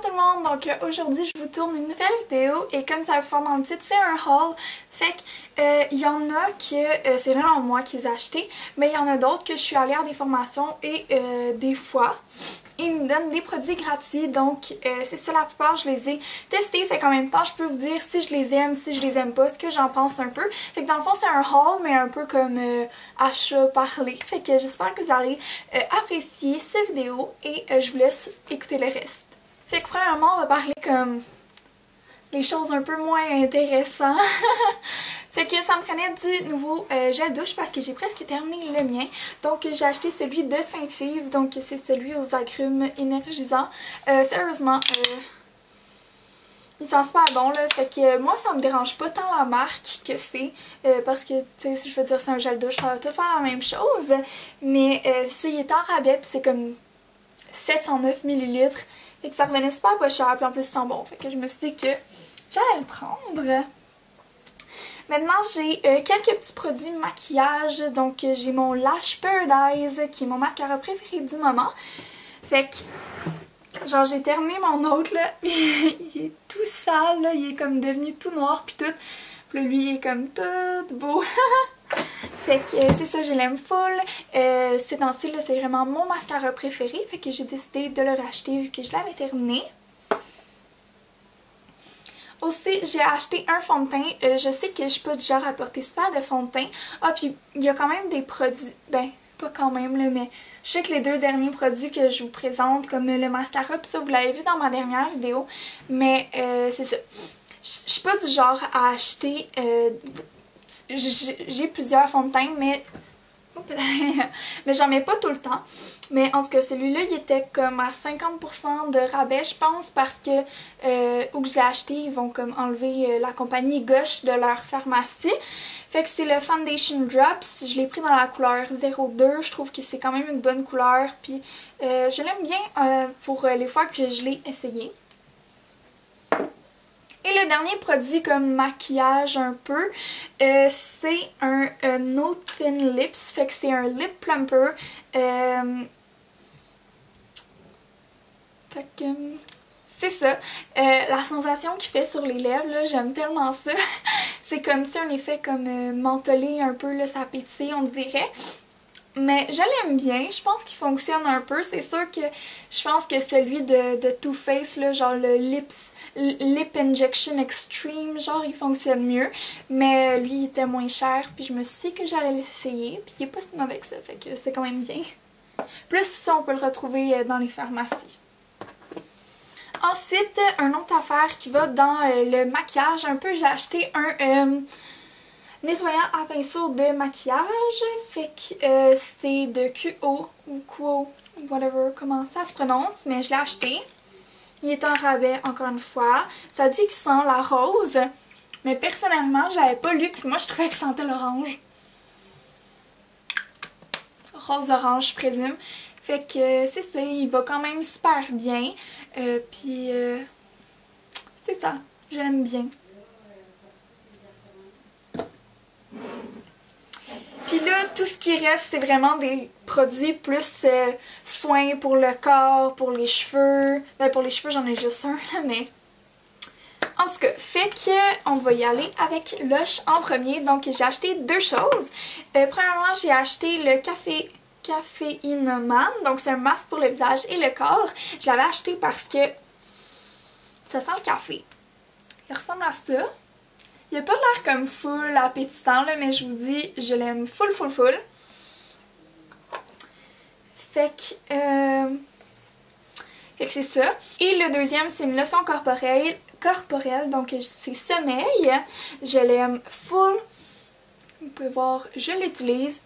tout le monde, donc aujourd'hui je vous tourne une nouvelle vidéo et comme ça va faire dans le titre, c'est un haul. Fait que il y en a que c'est vraiment moi qui les ai achetés, mais il y en a d'autres que je suis allée à des formations et des fois ils nous donnent des produits gratuits, donc c'est ça, la plupart je les ai testés, fait qu'en même temps je peux vous dire si je les aime, si je les aime pas, ce que j'en pense un peu. Fait que dans le fond c'est un haul mais un peu comme achat parlé, fait que j'espère que vous allez apprécier cette vidéo et je vous laisse écouter le reste. Fait que premièrement on va parler comme les choses un peu moins intéressantes. Fait que ça me prenait du nouveau gel douche parce que j'ai presque terminé le mien. Donc j'ai acheté celui de Saint-Yves, donc c'est celui aux agrumes énergisants. Sérieusement, il sent super bon là, fait que moi ça me dérange pas tant la marque que c'est, parce que tu sais, je veux dire c'est un gel douche, ça va tout faire la même chose. Mais il est en rabais puis c'est comme 709 ml. Fait que ça revenait super pas cher, puis en plus il sent bon. Fait que je me suis dit que j'allais le prendre. Maintenant j'ai quelques petits produits maquillage. Donc j'ai mon Lash Paradise qui est mon mascara préféré du moment. Fait que genre j'ai terminé mon autre là. Il est tout sale là, il est comme devenu tout noir puis tout. Puis là, lui il est comme tout beau. Fait que c'est ça, je l'aime full. Ces temps-ci là c'est vraiment mon mascara préféré. Fait que j'ai décidé de le racheter vu que je l'avais terminé. Aussi, j'ai acheté un fond de teint. Je sais que je suis pas du genre à porter super de fond de teint. Ah, puis il y a quand même des produits. Ben, pas quand même, là, mais je sais que les deux derniers produits que je vous présente, comme le mascara, puis ça, vous l'avez vu dans ma dernière vidéo. Mais c'est ça. Je suis pas du genre à acheter. J'ai plusieurs fonds de teint, mais. Mais j'en mets pas tout le temps. Mais en tout cas, celui-là, il était comme à 50% de rabais, je pense, parce que où que je l'ai acheté, ils vont comme enlever la compagnie gauche de leur pharmacie. Fait que c'est le Foundation Drops. Je l'ai pris dans la couleur 02. Je trouve que c'est quand même une bonne couleur. Puis je l'aime bien pour les fois que je l'ai essayé. Et le dernier produit comme maquillage un peu, c'est un No Thin Lips, fait que c'est un lip plumper. Fait que c'est ça. La sensation qu'il fait sur les lèvres, là, j'aime tellement ça. C'est comme, tu sais, un effet comme mentholé un peu, là, ça pétille, on dirait. Mais je l'aime bien, je pense qu'il fonctionne un peu. C'est sûr que je pense que celui de Too Faced, là, genre le Lip Injection Extreme, genre il fonctionne mieux. Mais lui il était moins cher, puis je me suis dit que j'allais l'essayer. Puis il est pas si mauvais que ça, fait que c'est quand même bien. Plus ça, on peut le retrouver dans les pharmacies. Ensuite, une autre affaire qui va dans le maquillage un peu, j'ai acheté un nettoyant à pinceau de maquillage. Fait que c'est de QO ou QO, whatever, comment ça se prononce, mais je l'ai acheté. Il est en rabais encore une fois. Ça dit qu'il sent la rose, mais personnellement, je l'avais pas lu puis moi je trouvais qu'il sentait l'orange. Rose-orange, je présume. Fait que c'est ça, il va quand même super bien. Puis c'est ça, j'aime bien. Puis là, tout ce qui reste, c'est vraiment des produits plus soins pour le corps, pour les cheveux. Ben pour les cheveux, j'en ai juste un, mais... En tout cas, fait que on va y aller avec Lush en premier. Donc j'ai acheté deux choses. Premièrement, j'ai acheté le Caféinoman. Donc c'est un masque pour le visage et le corps. Je l'avais acheté parce que ça sent le café. Il ressemble à ça. Il a pas l'air comme full appétissant là, mais je vous dis, je l'aime full. Fait que c'est ça. Et le deuxième, c'est une lotion corporelle, donc c'est sommeil. Je l'aime full. Vous pouvez voir, je l'utilise.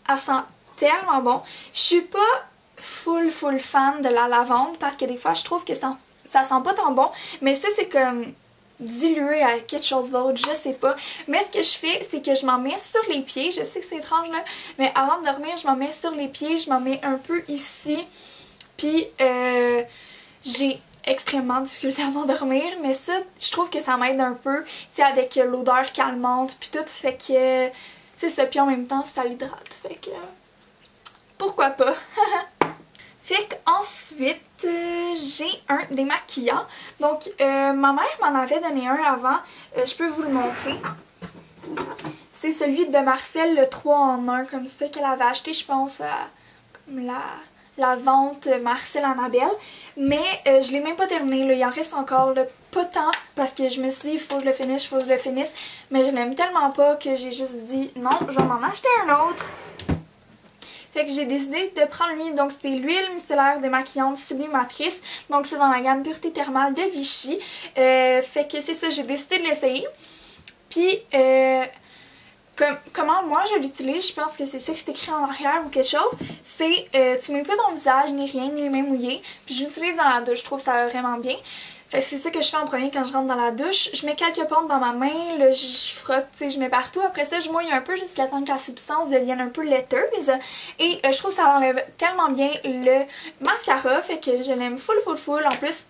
Elle sent tellement bon. Je suis pas full fan de la lavande parce que des fois je trouve que ça sent pas tant bon. Mais ça c'est comme dilué à quelque chose d'autre, je sais pas. Mais ce que je fais, c'est que je m'en mets sur les pieds. Je sais que c'est étrange là, mais avant de dormir, je m'en mets sur les pieds. Je m'en mets un peu ici. Puis j'ai extrêmement de difficulté à m'endormir, mais ça, je trouve que ça m'aide un peu, tu sais, avec l'odeur calmante puis tout, fait que c'est ça, puis en même temps ça l'hydrate, fait que pourquoi pas. Fait qu'ensuite, j'ai un démaquillant. Donc, ma mère m'en avait donné un avant. Je peux vous le montrer. C'est celui de Marcel, le 3 en 1, comme ça, qu'elle avait acheté, je pense, comme la vente Marcel Annabelle. Mais je l'ai même pas terminé, là. Il en reste encore, là, pas tant, parce que je me suis dit, il faut que je le finisse, il faut que je le finisse. Mais je l'aime tellement pas que j'ai juste dit, non, je vais m'en acheter un autre. Fait que j'ai décidé de prendre lui, donc c'est l'huile micellaire démaquillante sublimatrice, donc c'est dans la gamme Pureté Thermale de Vichy. Fait que c'est ça, j'ai décidé de l'essayer. Puis, comment moi je l'utilise, je pense que c'est ça que c'est écrit en arrière ou quelque chose, c'est tu mets pas ton visage ni rien, ni les mains mouillées, puis j'utilise dans la douche, je trouve ça vraiment bien. Fait que c'est ça que je fais en premier quand je rentre dans la douche. Je mets quelques pompes dans ma main, là, je frotte, tu sais, je mets partout. Après ça, je mouille un peu jusqu'à temps que la substance devienne un peu laiteuse. Et je trouve que ça enlève tellement bien le mascara, fait que je l'aime full. En plus,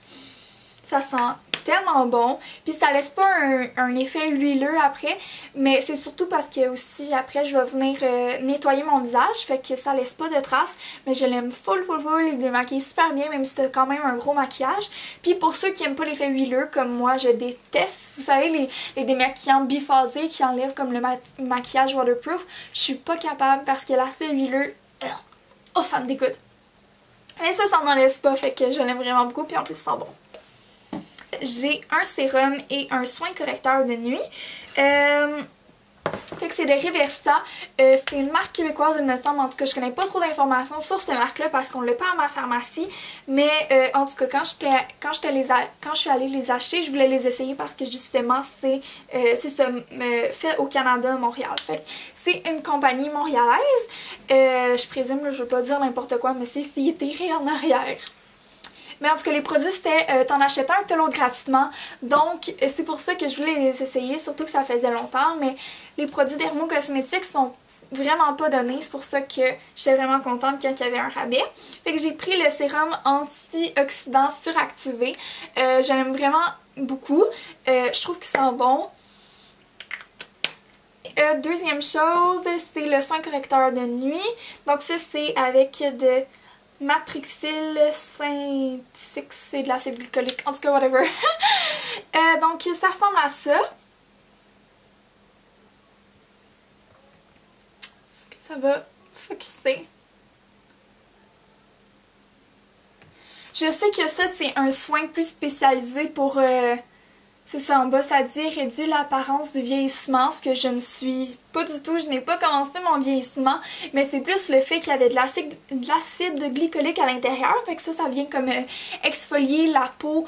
ça sent tellement bon. Puis ça laisse pas un effet huileux après, mais c'est surtout parce que aussi après je vais venir nettoyer mon visage, fait que ça laisse pas de traces. Mais je l'aime full, il démaquille super bien, même si c'est quand même un gros maquillage. Puis pour ceux qui aiment pas l'effet huileux, comme moi je déteste, vous savez les démaquillants biphasés qui enlèvent comme le maquillage waterproof, je suis pas capable parce que l'aspect huileux, oh ça me dégoûte. Mais ça n'en laisse pas, fait que je l'aime vraiment beaucoup, puis en plus ça sent bon. J'ai un sérum et un soin correcteur de nuit. Fait que c'est de Reversa. C'est une marque québécoise, il me semble. En tout cas, je connais pas trop d'informations sur cette marque-là parce qu'on l'a pas à ma pharmacie. Mais en tout cas, quand je suis allée les acheter, je voulais les essayer parce que justement, c'est ça, fait au Canada, à Montréal. Fait que c'est une compagnie montréalaise. Je présume, là, je veux pas dire n'importe quoi, mais c'est écrit en arrière. Mais en tout cas, les produits, c'était t'en achètes un, t'as l'autre gratuitement. Donc, c'est pour ça que je voulais les essayer, surtout que ça faisait longtemps. Mais les produits dermocosmétiques sont vraiment pas donnés. C'est pour ça que j'étais vraiment contente quand il y avait un rabais. Fait que j'ai pris le sérum antioxydant suractivé. Je l'aime vraiment beaucoup. Je trouve qu'il sent bon. Deuxième chose, c'est le soin correcteur de nuit. Donc ça, c'est avec de Matrixyl Synthix, c'est de l'acide glycolique, en tout cas whatever. Donc ça ressemble à ça. Est-ce que ça va focuser? Je sais que ça c'est un soin plus spécialisé pour... c'est ça, en bas ça dit réduit l'apparence du vieillissement, ce que je ne suis pas du tout. Je n'ai pas commencé mon vieillissement, mais c'est plus le fait qu'il y avait de l'acide glycolique à l'intérieur. Fait que ça vient comme exfolier la peau,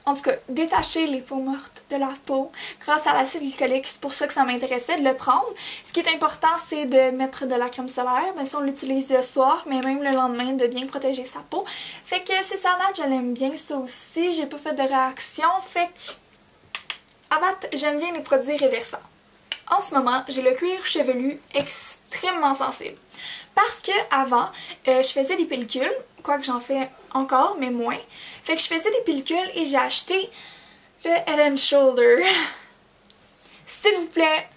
en tout cas, détacher les peaux mortes de la peau grâce à l'acide glycolique. C'est pour ça que ça m'intéressait de le prendre. Ce qui est important, c'est de mettre de la crème solaire. Mais si on l'utilise le soir, mais même le lendemain, de bien protéger sa peau. Fait que c'est ça, là, je l'aime bien ça aussi. J'ai pas fait de réaction. Fait que, à date, j'aime bien les produits Reversa. En ce moment, j'ai le cuir chevelu extrêmement sensible. Parce que avant, je faisais des pellicules, quoique j'en fais encore, mais moins. Fait que je faisais des pellicules et j'ai acheté le Head & Shoulder. S'il vous plaît,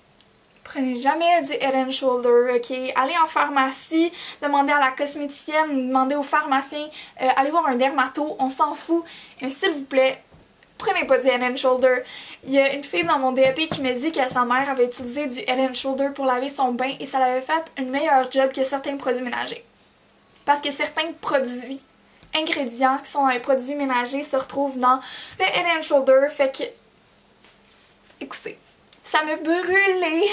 prenez jamais du Head & Shoulder, ok? Allez en pharmacie, demandez à la cosméticienne, demandez au pharmacien, allez voir un dermato, on s'en fout. Mais s'il vous plaît, prenez pas du Head & Shoulder. Il y a une fille dans mon DEP qui me dit que sa mère avait utilisé du Head & Shoulder pour laver son bain et ça l'avait fait une meilleure job que certains produits ménagers. Parce que certains produits, ingrédients qui sont dans les produits ménagers se retrouvent dans le Head & Shoulder. Fait que, écoutez, ça me brûlait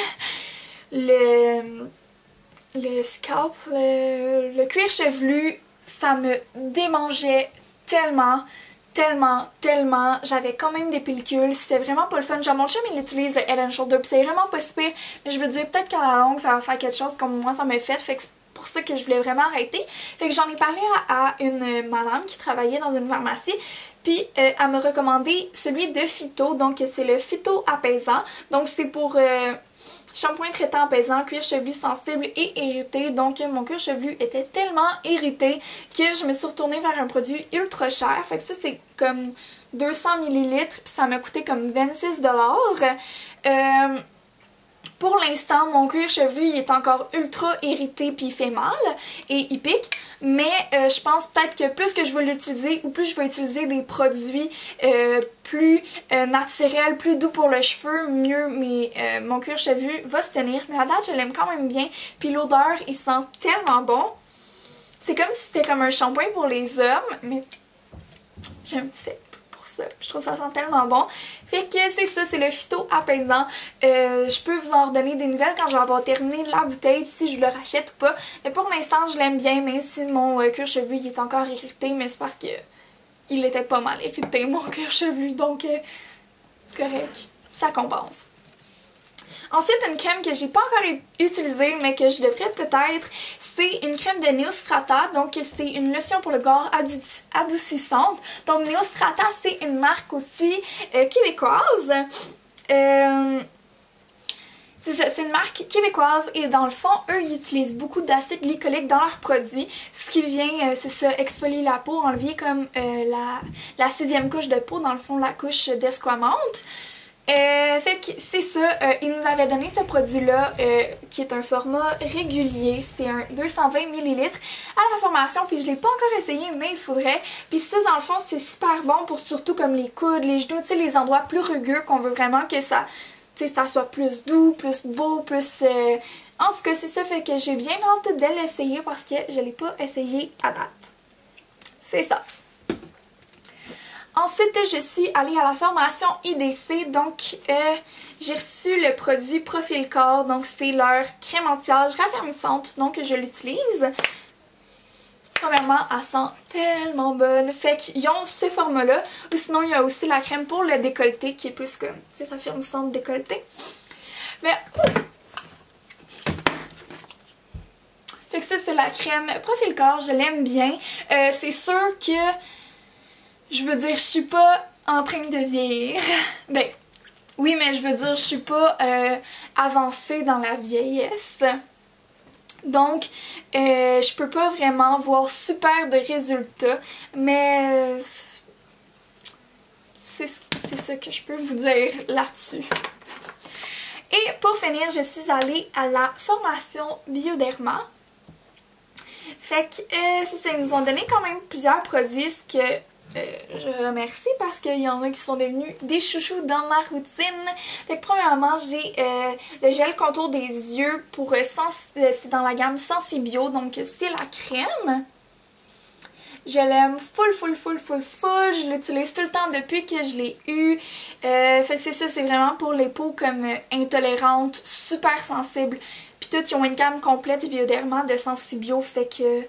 le scalp, le cuir chevelu, ça me démangeait tellement. J'avais quand même des pellicules, c'était vraiment pas le fun. Genre mon chum il utilise le Head & Shoulder puis c'est vraiment pas si pire, mais je veux dire peut-être qu'à la longue ça va faire quelque chose comme moi ça m'a fait, fait que c'est pour ça que je voulais vraiment arrêter. Fait que j'en ai parlé à une madame qui travaillait dans une pharmacie, puis elle m'a recommandé celui de Phyto, donc c'est le Phyto apaisant, donc c'est pour... shampoing traitant apaisant, cuir chevelu sensible et irrité. Donc mon cuir chevelu était tellement irrité que je me suis retournée vers un produit ultra cher. Fait que ça c'est comme 200 ml puis ça m'a coûté comme 26$. Pour l'instant, mon cuir chevelu il est encore ultra irrité puis il fait mal et il pique. Mais je pense peut-être que plus que je vais l'utiliser ou plus je vais utiliser des produits plus naturels, plus doux pour le cheveu, mieux mon cuir chevelu va se tenir. Mais à date, je l'aime quand même bien. Puis l'odeur, il sent tellement bon. C'est comme si c'était comme un shampoing pour les hommes, mais j'ai un petit fait pour ça. Je trouve ça sent tellement bon. Fait que c'est ça, c'est le phyto apaisant. Je peux vous en redonner des nouvelles quand je vais avoir terminé la bouteille, si je le rachète ou pas. Mais pour l'instant, je l'aime bien, même si mon cuir chevelu il est encore irrité, mais c'est parce que il était pas mal irrité, mon cuir chevelu, donc c'est correct. Ça compense. Ensuite, une crème que j'ai pas encore utilisée, mais que je devrais peut-être, c'est une crème de Neostrata. Donc, c'est une lotion pour le corps adoucissante. Donc, Neostrata, c'est une marque aussi québécoise. C'est ça, c'est une marque québécoise et dans le fond, eux, ils utilisent beaucoup d'acide glycolique dans leurs produits. Ce qui vient, c'est ça, exfolier la peau, enlever comme la 6e couche de peau, dans le fond, la couche d'esquamante. Fait que c'est ça, ils nous avaient donné ce produit-là qui est un format régulier, c'est un 220 ml à la formation, puis je l'ai pas encore essayé mais il faudrait. Puis ça dans le fond c'est super bon pour surtout comme les coudes, les genoux, tu sais les endroits plus rugueux qu'on veut vraiment que ça, tu sais ça soit plus doux, plus beau, plus... En tout cas c'est ça, fait que j'ai bien hâte de l'essayer parce que je l'ai pas essayé à date. C'est ça. Ensuite, je suis allée à la formation IDC, donc j'ai reçu le produit Profil Corps, donc c'est leur crème anti-âge raffermissante, donc je l'utilise. Premièrement, elle sent tellement bonne, fait qu'ils ont ce format-là, ou sinon il y a aussi la crème pour le décolleté qui est plus comme, c'est raffermissante décolleté. Mais... Fait que ça, c'est la crème Profil Corps, je l'aime bien. C'est sûr que... Je veux dire, je suis pas en train de vieillir. Ben, oui, mais je veux dire, je suis pas avancée dans la vieillesse. Donc, je peux pas vraiment voir super de résultats. Mais c'est ça que je peux vous dire là-dessus. Et pour finir, je suis allée à la formation Bioderma. Fait que, c'est ça, ils nous ont donné quand même plusieurs produits, ce que... je remercie parce qu'il y en a qui sont devenus des chouchous dans ma routine. Fait que premièrement, j'ai le gel contour des yeux pour c'est dans la gamme Sensibio, donc c'est la crème. Je l'aime full. Je l'utilise tout le temps depuis que je l'ai eu. Fait que c'est ça, c'est vraiment pour les peaux comme intolérantes, super sensibles. Puis toutes, ils ont une gamme complète Bioderma de Sensibio, fait que...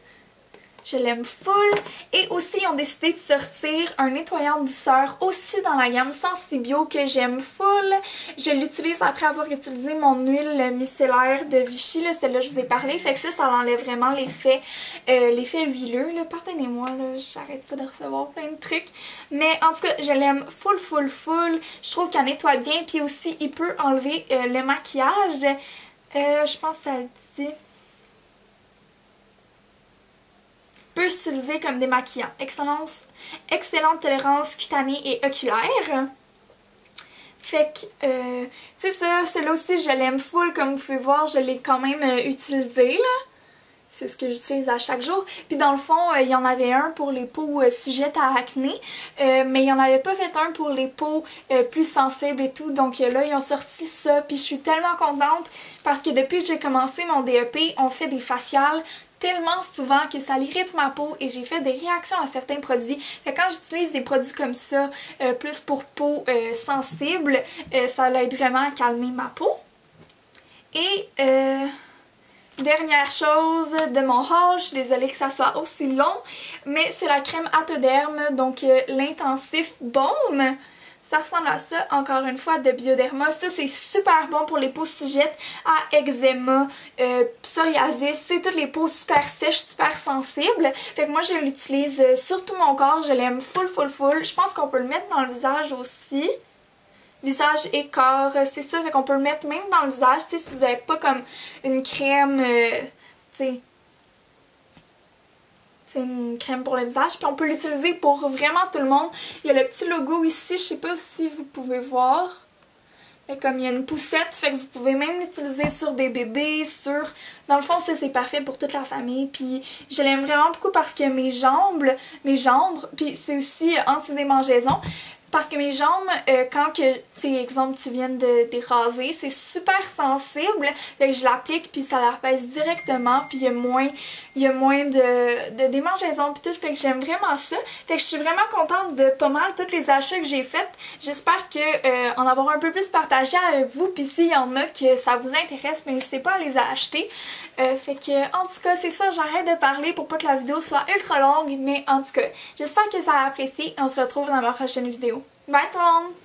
Je l'aime full. Et aussi, ils ont décidé de sortir un nettoyant douceur aussi dans la gamme Sensibio que j'aime full. Je l'utilise après avoir utilisé mon huile micellaire de Vichy. Celle-là, je vous ai parlé. Fait que ça enlève vraiment l'effet huileux. Pardonnez-moi, j'arrête pas de recevoir plein de trucs. Mais en tout cas, je l'aime full. Je trouve qu'elle nettoie bien. Puis aussi, il peut enlever le maquillage. Je pense que ça le dit. Peut s'utiliser comme démaquillant. Excellente tolérance cutanée et oculaire. Fait que, c'est ça, celui-là aussi je l'aime full, comme vous pouvez voir, je l'ai quand même utilisé là. C'est ce que j'utilise à chaque jour. Puis dans le fond, il y en avait un pour les peaux sujettes à acné, mais il n'y en avait pas fait un pour les peaux plus sensibles et tout. Donc là, ils ont sorti ça. Puis je suis tellement contente parce que depuis que j'ai commencé mon DEP, on fait des faciales tellement souvent que ça irrite ma peau et j'ai fait des réactions à certains produits. Fait que quand j'utilise des produits comme ça, plus pour peau sensible, ça l'aide vraiment à calmer ma peau. Et dernière chose de mon haul, je suis désolée que ça soit aussi long, mais c'est la crème Atoderm, donc l'intensif baume. Ça ressemble à ça, encore une fois, de Bioderma. Ça, c'est super bon pour les peaux sujettes à eczéma, psoriasis. C'est toutes les peaux super sèches, super sensibles. Fait que moi, je l'utilise sur tout mon corps. Je l'aime full. Je pense qu'on peut le mettre dans le visage aussi. Visage et corps, c'est ça. Fait qu'on peut le mettre même dans le visage, tu sais, si vous n'avez pas comme une crème, tu sais... C'est une crème pour le visage, puis on peut l'utiliser pour vraiment tout le monde. Il y a le petit logo ici, je sais pas si vous pouvez voir, Fait comme il y a une poussette, fait que vous pouvez même l'utiliser sur des bébés, sur... Dans le fond, ça c'est parfait pour toute la famille. Puis je l'aime vraiment beaucoup parce que mes jambes, puis c'est aussi anti-démangeaison. Parce que mes jambes, quand que, tu sais, exemple, tu viens de les raser, c'est super sensible. Fait que je l'applique, puis ça l'apaise directement, puis il y a moins de démangeaison, puis tout. Fait que j'aime vraiment ça. Fait que je suis vraiment contente de pas mal tous les achats que j'ai faits. J'espère que en avoir un peu plus partagé avec vous, puis s'il y en a que ça vous intéresse, mais n'hésitez pas à les acheter. Fait que, en tout cas, c'est ça, j'arrête de parler pour pas que la vidéo soit ultra longue, mais en tout cas, j'espère que ça a apprécié. On se retrouve dans ma prochaine vidéo. Bye tout le monde!